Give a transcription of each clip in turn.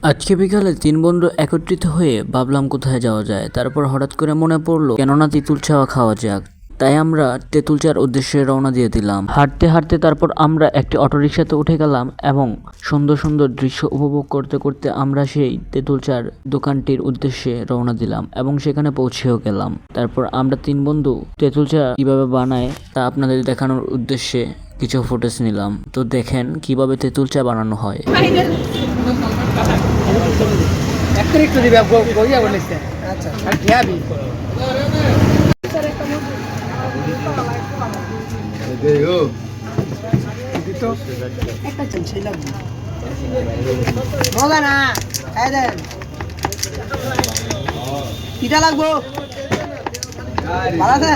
আজকে বিকালে তিন বন্ধু একত্রিত হয়ে ভাবলাম কোথায় যাওয়া যায়। তারপর হঠাৎ করে মনে পড়লো কেননা তেঁতুল চাওয়া খাওয়া যাক। তাই আমরা তেঁতুল চার উদ্দেশ্যে রওনা দিয়ে দিলাম। হাঁটতে হাঁটতে তারপর আমরা একটি অটোরিকশাতে উঠে গেলাম এবং সুন্দর সুন্দর দৃশ্য উপভোগ করতে করতে আমরা সেই তেঁতুল চার দোকানটির উদ্দেশ্যে রওনা দিলাম এবং সেখানে পৌঁছেও গেলাম। তারপর আমরা তিন বন্ধু তেঁতুল চা কিভাবে বানায় তা আপনাদের দেখানোর উদ্দেশ্যে কিছু ফুটেজ নিলাম। তো দেখেন কিভাবে তেঁতুল চা বানানো হয়। একটু দিবে গইয়া বলেছে। আচ্ছা আর খেয়াবি একটা চলছে লাগবে মজা না খাই দেন কিটা লাগবো ভালো আছে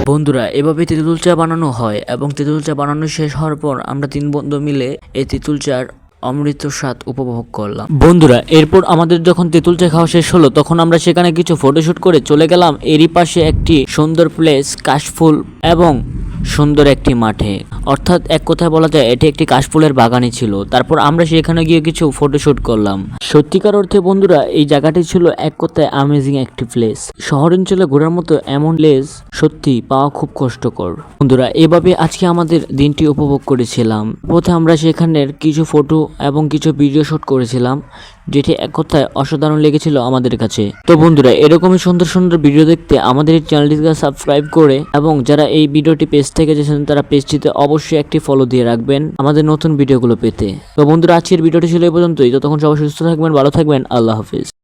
বন্ধুরা, এভাবে তেঁতুল চা বানানো হয় এবং তেঁতুল চা বানানো শেষ হওয়ার পর আমরা তিন বন্ধু মিলে এই তেঁতুল চার অমৃত স্বাদ উপভোগ করলাম। বন্ধুরা, এরপর আমাদের যখন তেঁতুল চা খাওয়া শেষ হলো তখন আমরা সেখানে কিছু ফটোশুট করে চলে গেলাম এরই পাশে একটি সুন্দর প্লেস, কাশফুল এবং সুন্দর একটি মাঠে, অর্থাৎ এক কথায় বলা যায় এটি একটি কাশফুলের বাগানই ছিল। তারপর আমরা সেখানে গিয়ে কিছু ফটোশুট করলাম। সত্যিকার অর্থে বন্ধুরা, এই জায়গাটি ছিল এক কথায় অ্যামেজিং একটি প্লেস। শহরাঞ্চলে ঘোরার মতো এমন প্লেস সত্যি পাওয়া খুব কষ্টকর। বন্ধুরা, এভাবে আজকে আমাদের দিনটি উপভোগ করেছিলাম। প্রথমে আমরা সেখানের কিছু ফটো এবং কিছু ভিডিও শুট করেছিলাম, যেটি এক কথায় অসাধারণ লেগেছিল আমাদের কাছে। তো বন্ধুরা, এরকমই সুন্দর সুন্দর ভিডিও দেখতে আমাদের এই চ্যানেলটিকে সাবস্ক্রাইব করে এবং যারা এই ভিডিওটি পেজ থেকে গেছেন তারা পেজটিতে অবশ্যই একটি ফলো দিয়ে রাখবেন আমাদের নতুন ভিডিওগুলো পেতে। তো বন্ধুরা, আজকের ভিডিওটি ছিল এই পর্যন্তই। ততক্ষণ সবাই সুস্থ থাকবেন, ভালো থাকবেন, আল্লাহ হাফিজ।